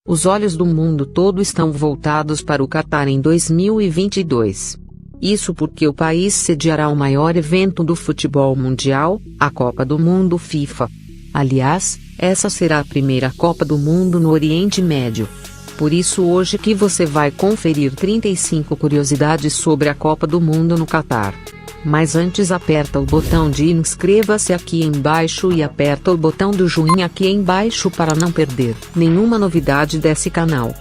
Os olhos do mundo todo estão voltados para o Catar em 2022. Isso porque o país sediará o maior evento do futebol mundial, a Copa do Mundo FIFA. Aliás, essa será a primeira Copa do Mundo no Oriente Médio. Por isso hoje que você vai conferir 35 curiosidades sobre a Copa do Mundo no Catar. Mas antes aperta o botão de inscreva-se aqui embaixo e aperta o botão do joinha aqui embaixo para não perder nenhuma novidade desse canal.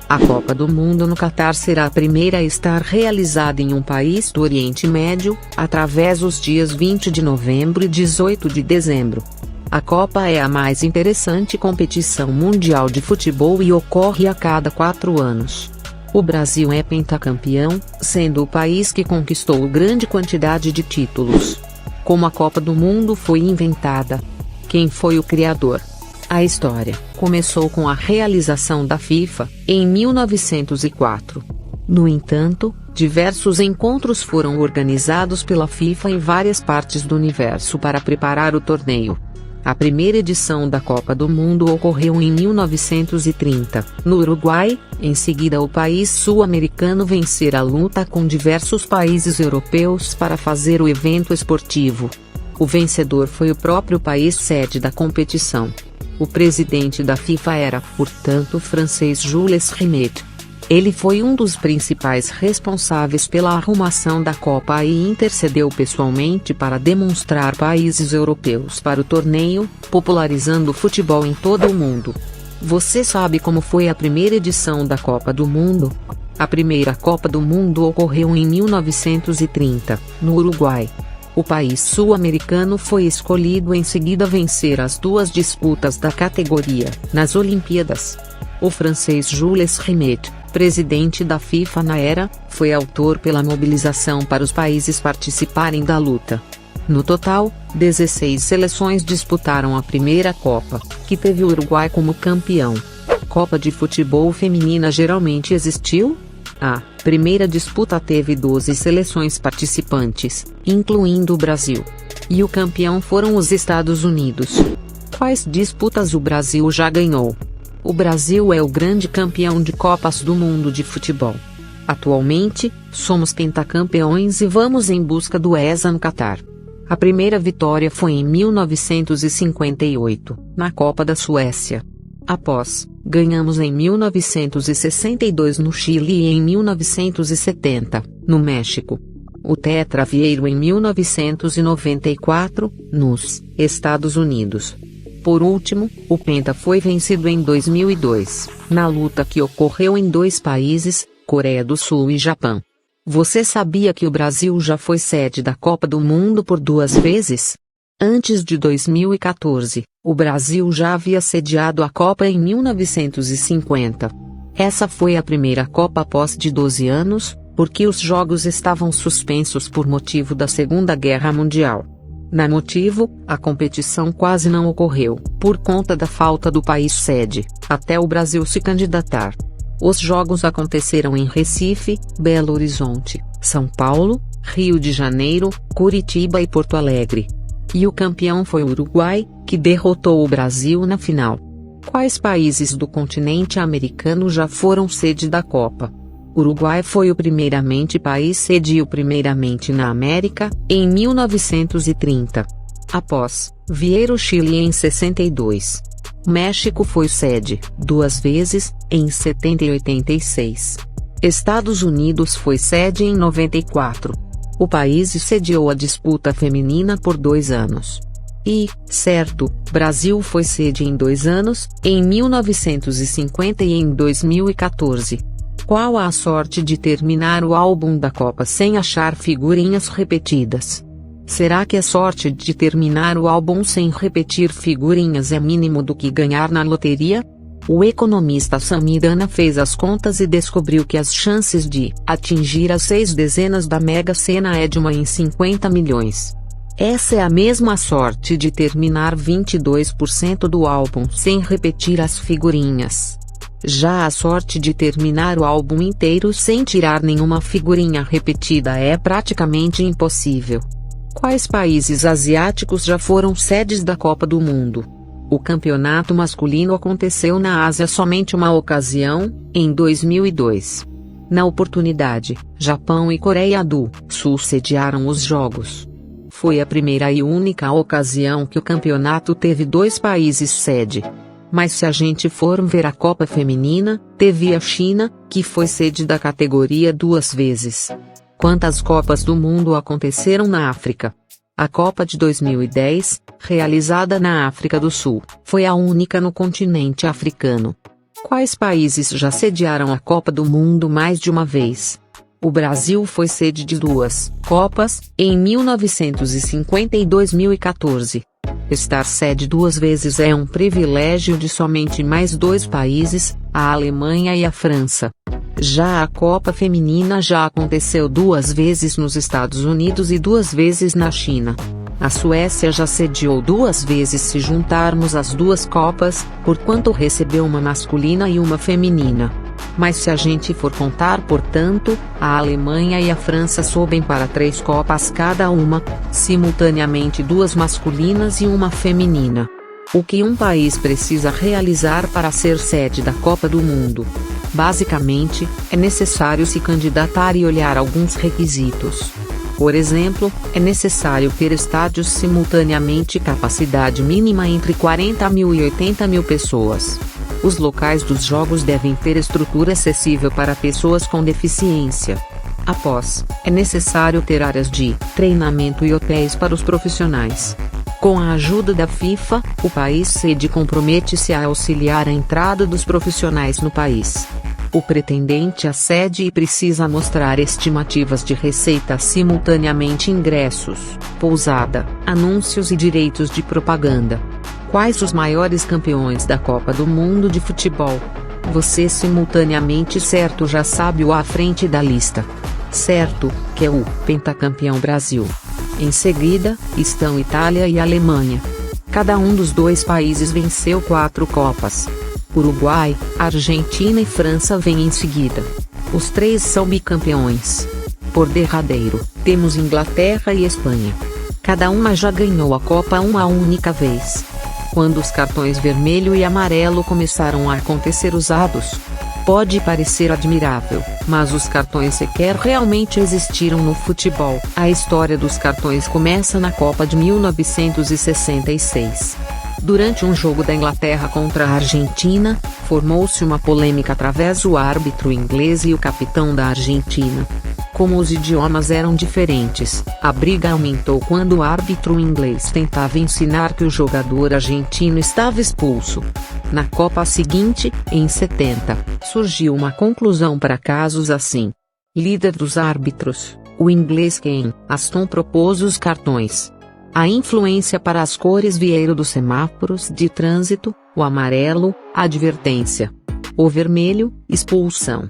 A Copa do Mundo no Catar será a primeira a estar realizada em um país do Oriente Médio, através dos dias 20 de novembro e 18 de dezembro. A Copa é a mais interessante competição mundial de futebol e ocorre a cada 4 anos. O Brasil é pentacampeão, sendo o país que conquistou grande quantidade de títulos. Como a Copa do Mundo foi inventada? Quem foi o criador? A história começou com a realização da FIFA, em 1904. No entanto, diversos encontros foram organizados pela FIFA em várias partes do universo para preparar o torneio. A primeira edição da Copa do Mundo ocorreu em 1930, no Uruguai. Em seguida, o país sul-americano vencera a luta com diversos países europeus para fazer o evento esportivo. O vencedor foi o próprio país sede da competição. O presidente da FIFA era, portanto, o francês Jules Rimet. Ele foi um dos principais responsáveis pela arrumação da Copa e intercedeu pessoalmente para demonstrar países europeus para o torneio, popularizando o futebol em todo o mundo. Você sabe como foi a primeira edição da Copa do Mundo? A primeira Copa do Mundo ocorreu em 1930, no Uruguai. O país sul-americano foi escolhido em seguida a vencer as 2 disputas da categoria, nas Olimpíadas. O francês Jules Rimet, presidente da FIFA na era, foi autor pela mobilização para os países participarem da luta. No total, 16 seleções disputaram a primeira Copa, que teve o Uruguai como campeão. Copa de futebol feminina geralmente existiu? A primeira disputa teve 12 seleções participantes, incluindo o Brasil. E o campeão foram os Estados Unidos. Quais disputas o Brasil já ganhou? O Brasil é o grande campeão de Copas do Mundo de futebol. Atualmente, somos pentacampeões e vamos em busca do Hexa no Catar. A primeira vitória foi em 1958, na Copa da Suécia. Após, ganhamos em 1962 no Chile e em 1970, no México. O Tetra vieram em 1994, nos Estados Unidos. Por último, o Penta foi vencido em 2002, na luta que ocorreu em 2 países, Coreia do Sul e Japão. Você sabia que o Brasil já foi sede da Copa do Mundo por 2 vezes? Antes de 2014, o Brasil já havia sediado a Copa em 1950. Essa foi a primeira Copa após de 12 anos, porque os jogos estavam suspensos por motivo da Segunda Guerra Mundial. Na motivo, a competição quase não ocorreu, por conta da falta do país sede, até o Brasil se candidatar. Os jogos aconteceram em Recife, Belo Horizonte, São Paulo, Rio de Janeiro, Curitiba e Porto Alegre. E o campeão foi o Uruguai, que derrotou o Brasil na final. Quais países do continente americano já foram sede da Copa? Uruguai foi o primeiramente país sediou primeiramente na América, em 1930. Após, vieram o Chile em 62. México foi sede, 2 vezes, em 70 e 86. Estados Unidos foi sede em 94. O país sediou a disputa feminina por 2 anos. E, certo, Brasil foi sede em 2 anos, em 1950 e em 2014. Qual a sorte de terminar o álbum da Copa sem achar figurinhas repetidas? Será que a sorte de terminar o álbum sem repetir figurinhas é mínimo do que ganhar na loteria? O economista Samidana fez as contas e descobriu que as chances de atingir as 6 dezenas da Mega Sena é de 1 em 50 milhões. Essa é a mesma sorte de terminar 22% do álbum sem repetir as figurinhas. Já a sorte de terminar o álbum inteiro sem tirar nenhuma figurinha repetida é praticamente impossível. Quais países asiáticos já foram sedes da Copa do Mundo? O campeonato masculino aconteceu na Ásia somente uma ocasião, em 2002. Na oportunidade, Japão e Coreia do Sul sediaram os Jogos. Foi a primeira e única ocasião que o campeonato teve 2 países sede. Mas se a gente for ver a Copa Feminina, teve a China, que foi sede da categoria 2 vezes. Quantas Copas do Mundo aconteceram na África? A Copa de 2010, realizada na África do Sul, foi a única no continente africano. Quais países já sediaram a Copa do Mundo mais de uma vez? O Brasil foi sede de 2 Copas, em 1950 e 2014. Estar sede 2 vezes é um privilégio de somente mais 2 países, a Alemanha e a França. Já a Copa Feminina já aconteceu 2 vezes nos Estados Unidos e 2 vezes na China. A Suécia já sediou 2 vezes se juntarmos as 2 Copas, porquanto recebeu uma masculina e uma feminina. Mas se a gente for contar, portanto, a Alemanha e a França sobem para 3 Copas cada uma, simultaneamente 2 masculinas e uma feminina. O que um país precisa realizar para ser sede da Copa do Mundo? Basicamente, é necessário se candidatar e olhar alguns requisitos. Por exemplo, é necessário ter estádios simultaneamente capacidade mínima entre 40.000 e 80.000 pessoas. Os locais dos jogos devem ter estrutura acessível para pessoas com deficiência. Após, é necessário ter áreas de treinamento e hotéis para os profissionais. Com a ajuda da FIFA, o país sede compromete-se a auxiliar a entrada dos profissionais no país. O pretendente à sede precisa mostrar estimativas de receita simultaneamente ingressos, pousada, anúncios e direitos de propaganda. Quais os maiores campeões da Copa do Mundo de futebol? Você simultaneamente certo já sabe o à frente da lista. Certo, que é o pentacampeão Brasil. Em seguida, estão Itália e Alemanha. Cada um dos 2 países venceu 4 Copas. Uruguai, Argentina e França vêm em seguida. Os 3 são bicampeões. Por derradeiro, temos Inglaterra e Espanha. Cada uma já ganhou a Copa uma única vez. Quando os cartões vermelho e amarelo começaram a acontecer usados, pode parecer admirável, mas os cartões sequer realmente existiram no futebol. A história dos cartões começa na Copa de 1966. Durante um jogo da Inglaterra contra a Argentina, formou-se uma polêmica através do árbitro inglês e o capitão da Argentina. Como os idiomas eram diferentes, a briga aumentou quando o árbitro inglês tentava ensinar que o jogador argentino estava expulso. Na Copa seguinte, em 70, surgiu uma conclusão para casos assim. Líder dos árbitros, o inglês Ken Aston propôs os cartões. A influência para as cores vieram dos semáforos de trânsito, o amarelo, advertência. O vermelho, expulsão.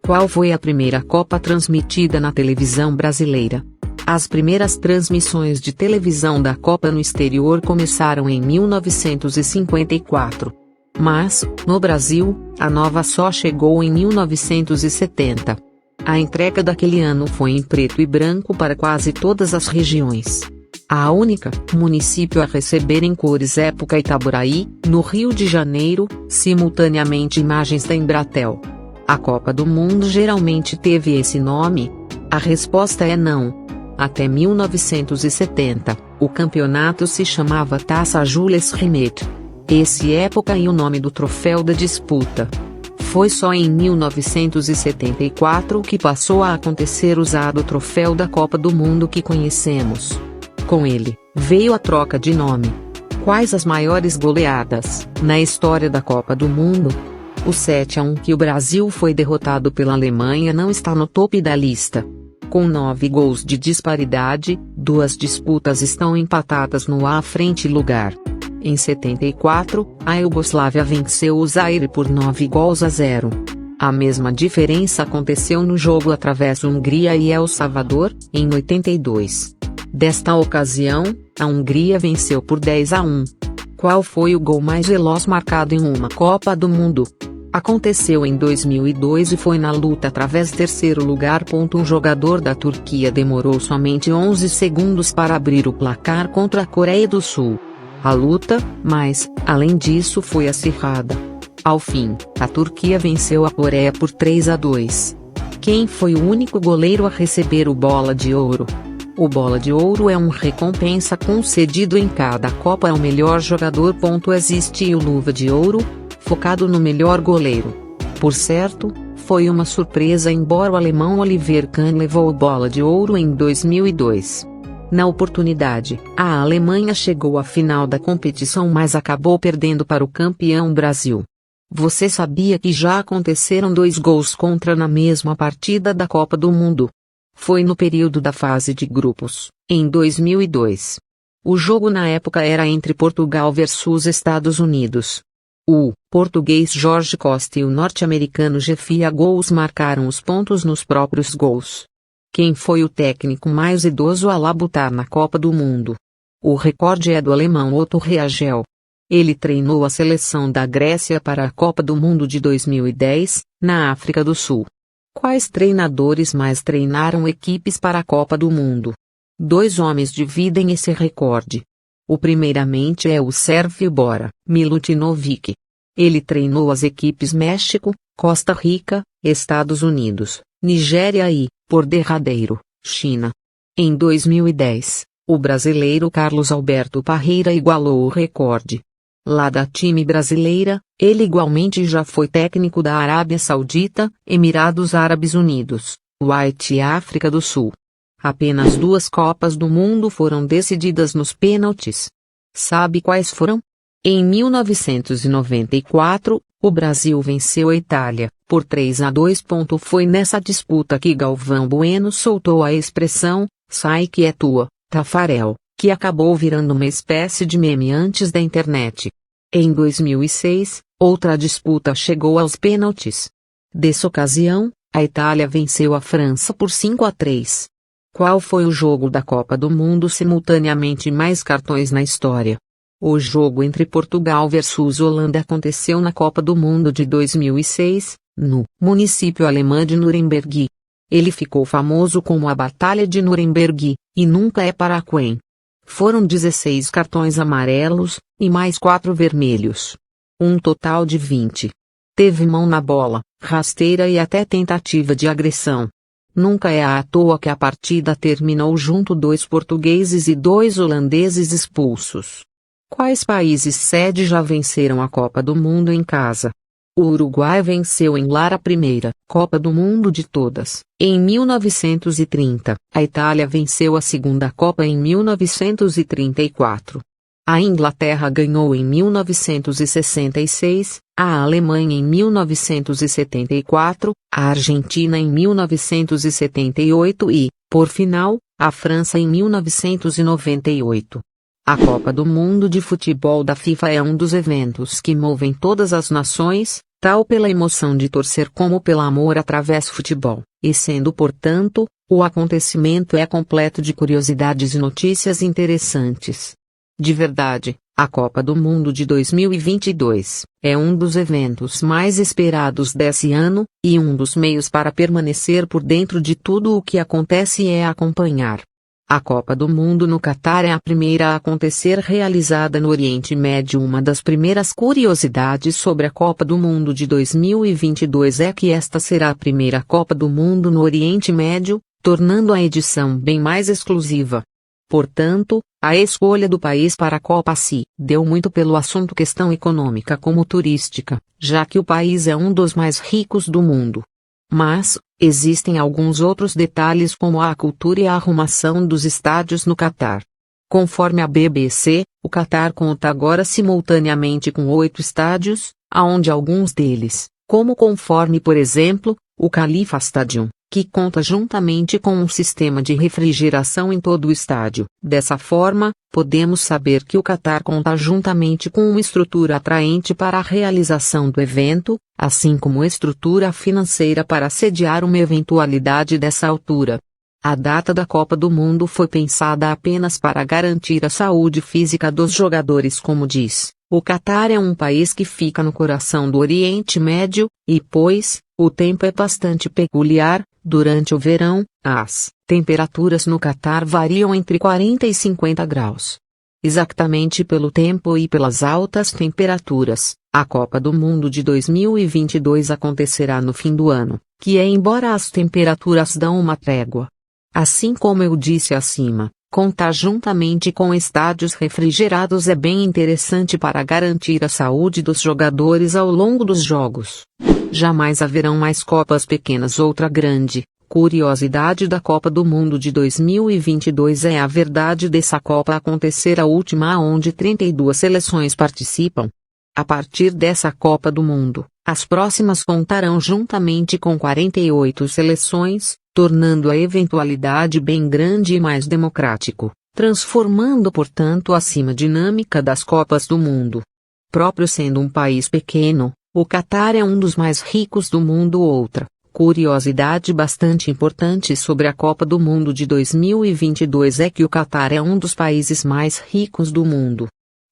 Qual foi a primeira Copa transmitida na televisão brasileira? As primeiras transmissões de televisão da Copa no exterior começaram em 1954. Mas, no Brasil, a nova só chegou em 1970. A entrega daquele ano foi em preto e branco para quase todas as regiões. A única município a receber em cores época Itaboraí, no Rio de Janeiro, simultaneamente imagens da Embratel. A Copa do Mundo geralmente teve esse nome? A resposta é não. Até 1970, o campeonato se chamava Taça Jules Rimet. Esse época e o nome do troféu da disputa. Foi só em 1974 que passou a acontecer usado o troféu da Copa do Mundo que conhecemos. Com ele, veio a troca de nome. Quais as maiores goleadas na história da Copa do Mundo? O 7-1 que o Brasil foi derrotado pela Alemanha não está no topo da lista. Com 9 gols de disparidade, 2 disputas estão empatadas no à frente lugar. Em 74, a Iugoslávia venceu o Zaire por 9-0. A mesma diferença aconteceu no jogo através Hungria e El Salvador, em 82. Desta ocasião, a Hungria venceu por 10-1. Qual foi o gol mais veloz marcado em uma Copa do Mundo? Aconteceu em 2002 e foi na luta através terceiro lugar. Um jogador da Turquia demorou somente 11 segundos para abrir o placar contra a Coreia do Sul. a luta, mas, além disso, foi acirrada. Ao fim, a Turquia venceu a Coreia por 3-2. Quem foi o único goleiro a receber o Bola de Ouro? O Bola de Ouro é uma recompensa concedido em cada Copa ao melhor jogador. Existe o Luva de Ouro, focado no melhor goleiro. Por certo, foi uma surpresa embora o alemão Oliver Kahn levou o Bola de Ouro em 2002. Na oportunidade, a Alemanha chegou à final da competição, mas acabou perdendo para o campeão Brasil. Você sabia que já aconteceram 2 gols contra na mesma partida da Copa do Mundo? Foi no período da fase de grupos, em 2002. O jogo na época era entre Portugal versus Estados Unidos. O português Jorge Costa e o norte-americano Jefia Gols marcaram os pontos nos próprios gols. Quem foi o técnico mais idoso a labutar na Copa do Mundo? O recorde é do alemão Otto Rehagel. Ele treinou a seleção da Grécia para a Copa do Mundo de 2010, na África do Sul. Quais treinadores mais treinaram equipes para a Copa do Mundo? 2 homens dividem esse recorde. O primeiramente é o sérvio Bora Milutinovic. Ele treinou as equipes México, Costa Rica, Estados Unidos, Nigéria e, por derradeiro, China. Em 2010, o brasileiro Carlos Alberto Parreira igualou o recorde. Lá da time brasileira, ele igualmente já foi técnico da Arábia Saudita, Emirados Árabes Unidos, Kuwait e África do Sul. Apenas 2 Copas do Mundo foram decididas nos pênaltis. Sabe quais foram? Em 1994, o Brasil venceu a Itália, por 3-2. Foi nessa disputa que Galvão Bueno soltou a expressão, "sai que é tua, Tafarel", que acabou virando uma espécie de meme antes da internet. Em 2006, outra disputa chegou aos pênaltis. Dessa ocasião, a Itália venceu a França por 5-3. Qual foi o jogo da Copa do Mundo simultaneamente mais cartões na história? O jogo entre Portugal versus Holanda aconteceu na Copa do Mundo de 2006, no município alemão de Nuremberg. Ele ficou famoso como a Batalha de Nuremberg, e nunca é para quem. Foram 16 cartões amarelos, e mais 4 vermelhos. Um total de 20. Teve mão na bola, rasteira e até tentativa de agressão. Nunca é à toa que a partida terminou junto 2 portugueses e 2 holandeses expulsos. Quais países sede já venceram a Copa do Mundo em casa? O Uruguai venceu em Lara a primeira Copa do Mundo de todas, em 1930. A Itália venceu a segunda Copa em 1934. A Inglaterra ganhou em 1966, a Alemanha em 1974, a Argentina em 1978 e, por final, a França em 1998. A Copa do Mundo de Futebol da FIFA é um dos eventos que movem todas as nações, tal pela emoção de torcer como pelo amor através do futebol, e sendo, portanto, o acontecimento é completo de curiosidades e notícias interessantes. De verdade, a Copa do Mundo de 2022 é um dos eventos mais esperados desse ano, e um dos meios para permanecer por dentro de tudo o que acontece é acompanhar. A Copa do Mundo no Catar é a primeira a acontecer realizada no Oriente Médio. Uma das primeiras curiosidades sobre a Copa do Mundo de 2022 é que esta será a primeira Copa do Mundo no Oriente Médio, tornando a edição bem mais exclusiva. Portanto, a escolha do país para a Copa se deu muito pelo assunto questão econômica como turística, já que o país é um dos mais ricos do mundo. Mas, existem alguns outros detalhes como a cultura e a arrumação dos estádios no Catar. Conforme a BBC, o Catar conta agora simultaneamente com 8 estádios, aonde alguns deles, como conforme por exemplo, o Khalifa Stadium, que conta juntamente com um sistema de refrigeração em todo o estádio. Dessa forma, podemos saber que o Catar conta juntamente com uma estrutura atraente para a realização do evento, assim como estrutura financeira para sediar uma eventualidade dessa altura. A data da Copa do Mundo foi pensada apenas para garantir a saúde física dos jogadores, como diz. O Catar é um país que fica no coração do Oriente Médio, e pois o tempo é bastante peculiar, durante o verão, as temperaturas no Catar variam entre 40 e 50 graus. Exatamente pelo tempo e pelas altas temperaturas, a Copa do Mundo de 2022 acontecerá no fim do ano, que é embora as temperaturas dão uma trégua. Assim como eu disse acima, contar juntamente com estádios refrigerados é bem interessante para garantir a saúde dos jogadores ao longo dos jogos. Jamais haverão mais Copas pequenas. Outra grande curiosidade da Copa do Mundo de 2022 é a verdade dessa Copa acontecer a última onde 32 seleções participam. A partir dessa Copa do Mundo, as próximas contarão juntamente com 48 seleções, tornando a eventualidade bem grande e mais democrático, transformando portanto a dinâmica das Copas do Mundo. Próprio sendo um país pequeno, o Catar é um dos mais ricos do mundo. Outra curiosidade bastante importante sobre a Copa do Mundo de 2022 é que o Catar é um dos países mais ricos do mundo.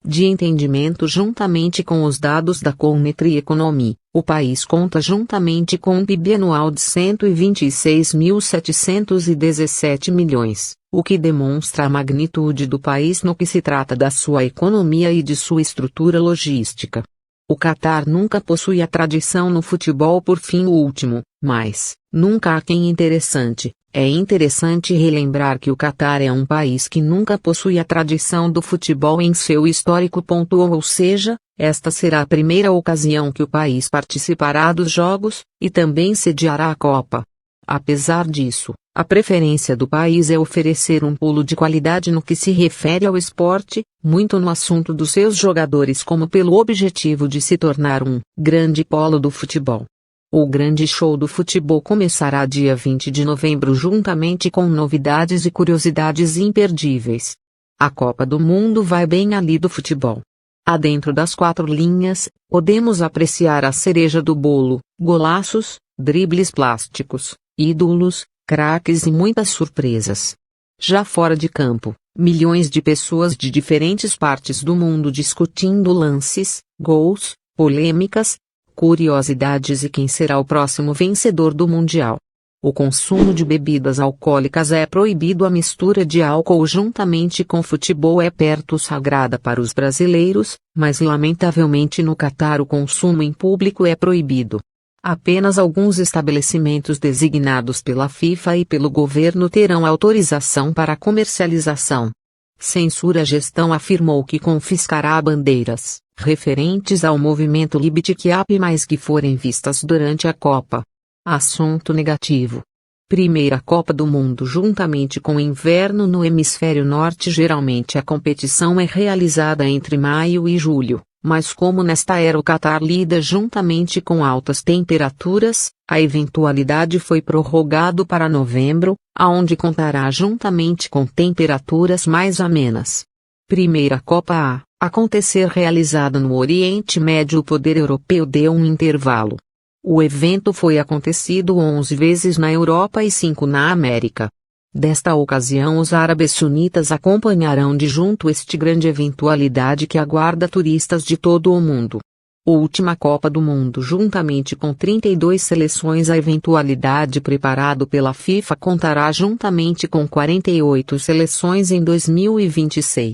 De entendimento juntamente com os dados da Cometry Economy, o país conta juntamente com um PIB anual de 126.717 milhões, o que demonstra a magnitude do país no que se trata da sua economia e de sua estrutura logística. O Catar nunca possui a tradição no futebol por fim o último, mas, nunca há quem interessante. É interessante relembrar que o Catar é um país que nunca possui a tradição do futebol em seu histórico. Ou seja, esta será a primeira ocasião que o país participará dos Jogos, e também sediará a Copa. Apesar disso, a preferência do país é oferecer um pulo de qualidade no que se refere ao esporte, muito no assunto dos seus jogadores como pelo objetivo de se tornar um grande polo do futebol. O grande show do futebol começará dia 20 de novembro juntamente com novidades e curiosidades imperdíveis. A Copa do Mundo vai bem ali do futebol. Adentro das 4 linhas, podemos apreciar a cereja do bolo, golaços, dribles plásticos, ídolos, craques e muitas surpresas. Já fora de campo, milhões de pessoas de diferentes partes do mundo discutindo lances, gols, polêmicas, curiosidades e quem será o próximo vencedor do Mundial. O consumo de bebidas alcoólicas é proibido. A mistura de álcool juntamente com futebol é perto sagrada para os brasileiros, mas lamentavelmente no Catar o consumo em público é proibido. Apenas alguns estabelecimentos designados pela FIFA e pelo governo terão autorização para comercialização. Censura. A gestão afirmou que confiscará bandeiras referentes ao movimento LGBTQIA+, que forem vistas durante a Copa. Assunto negativo. Primeira Copa do Mundo juntamente com inverno no hemisfério norte. Geralmente a competição é realizada entre maio e julho. Mas como nesta era o Catar lida juntamente com altas temperaturas, a eventualidade foi prorrogado para novembro, aonde contará juntamente com temperaturas mais amenas. Primeira Copa a acontecer realizada no Oriente Médio. O poder europeu deu um intervalo. O evento foi acontecido 11 vezes na Europa e 5 na América. Desta ocasião os árabes sunitas acompanharão de junto este grande eventualidade que aguarda turistas de todo o mundo. Última Copa do Mundo juntamente com 32 seleções. A eventualidade preparado pela FIFA contará juntamente com 48 seleções em 2026.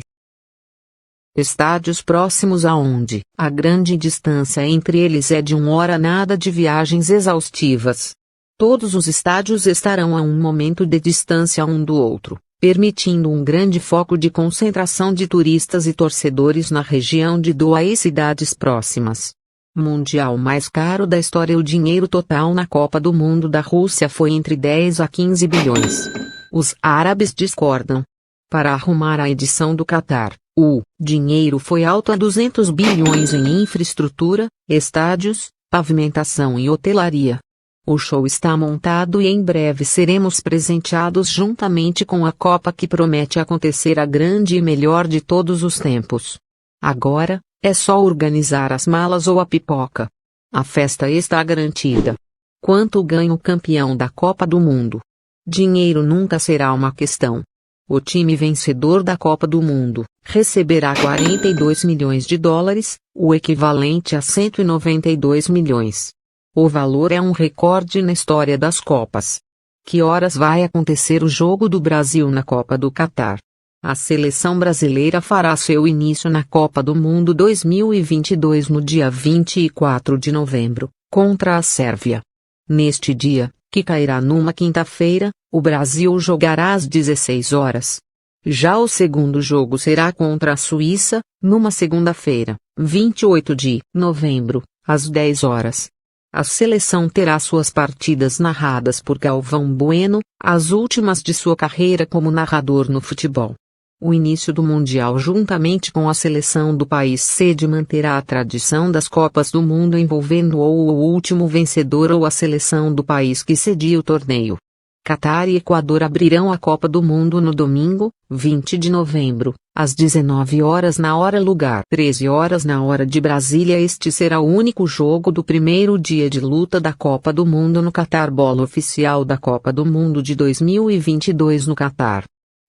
Estádios próximos aonde a grande distância entre eles é de 1 hora. Nada de viagens exaustivas. Todos os estádios estarão a um momento de distância um do outro, permitindo um grande foco de concentração de turistas e torcedores na região de Doha e cidades próximas. Mundial mais caro da história. O dinheiro total na Copa do Mundo da Rússia foi entre 10 a 15 bilhões. Os árabes discordam. Para arrumar a edição do Catar, o dinheiro foi alto a 200 bilhões em infraestrutura, estádios, pavimentação e hotelaria. O show está montado e em breve seremos presenteados juntamente com a Copa que promete acontecer a grande e melhor de todos os tempos. Agora, é só organizar as malas ou a pipoca. A festa está garantida. Quanto ganha o campeão da Copa do Mundo? Dinheiro nunca será uma questão. O time vencedor da Copa do Mundo receberá 42 milhões de dólares, o equivalente a 192 milhões. O valor é um recorde na história das Copas. Que horas vai acontecer o jogo do Brasil na Copa do Catar? A seleção brasileira fará seu início na Copa do Mundo 2022 no dia 24 de novembro, contra a Sérvia. Neste dia, que cairá numa quinta-feira, o Brasil jogará às 16 horas. Já o segundo jogo será contra a Suíça, numa segunda-feira, 28 de novembro, às 10 horas. A seleção terá suas partidas narradas por Galvão Bueno, as últimas de sua carreira como narrador no futebol. O início do Mundial juntamente com a seleção do país sede manterá a tradição das Copas do Mundo envolvendo ou o último vencedor ou a seleção do país que cedia o torneio. Catar e Equador abrirão a Copa do Mundo no domingo, 20 de novembro, às 19 horas na hora-lugar 13 horas na hora de Brasília. Este será o único jogo do primeiro dia de luta da Copa do Mundo no Catar. Bola oficial da Copa do Mundo de 2022 no Catar.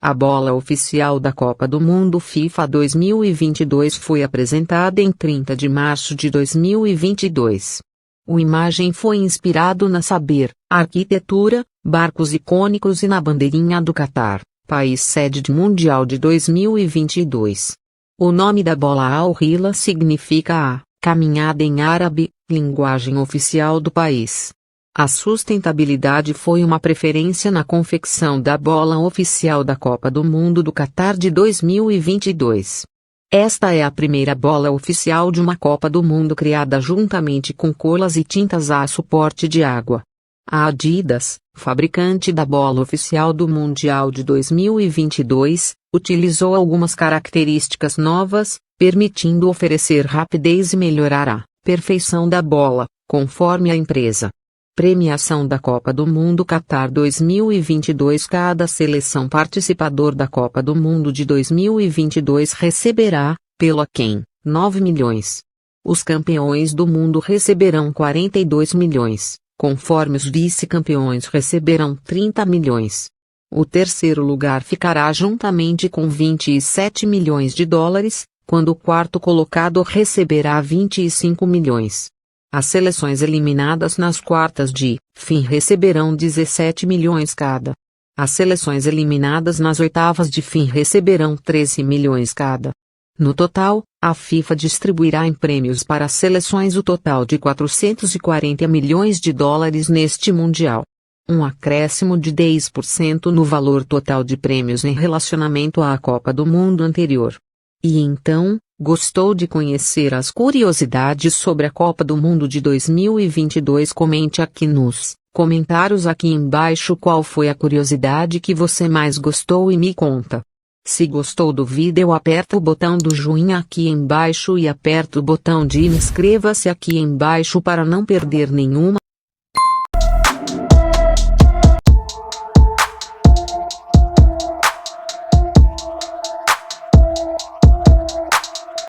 A bola oficial da Copa do Mundo FIFA 2022 foi apresentada em 30 de março de 2022. A imagem foi inspirado na saber, arquitetura, barcos icônicos e na bandeirinha do Catar, país sede do Mundial de 2022. O nome da bola Al-Hila significa a caminhada em árabe, linguagem oficial do país. A sustentabilidade foi uma preferência na confecção da bola oficial da Copa do Mundo do Catar de 2022. Esta é a primeira bola oficial de uma Copa do Mundo criada juntamente com colas e tintas a suporte de água. A Adidas, fabricante da bola oficial do Mundial de 2022, utilizou algumas características novas, permitindo oferecer rapidez e melhorar a perfeição da bola, conforme a empresa. Premiação da Copa do Mundo Catar 2022. Cada seleção participador da Copa do Mundo de 2022 receberá, pelo quem, 9 milhões. Os campeões do mundo receberão 42 milhões, conforme os vice-campeões receberão 30 milhões. O terceiro lugar ficará juntamente com 27 milhões de dólares, quando o quarto colocado receberá 25 milhões. As seleções eliminadas nas quartas de fim receberão 17 milhões cada. As seleções eliminadas nas oitavas de fim receberão 13 milhões cada. No total, a FIFA distribuirá em prêmios para as seleções o total de 440 milhões de dólares neste Mundial. Um acréscimo de 10% no valor total de prêmios em relacionamento à Copa do Mundo anterior. E então, gostou de conhecer as curiosidades sobre a Copa do Mundo de 2022? Comente aqui nos comentários aqui embaixo qual foi a curiosidade que você mais gostou e me conta. Se gostou do vídeo, aperta o botão do joinha aqui embaixo e aperta o botão de inscreva-se aqui embaixo para não perder nenhuma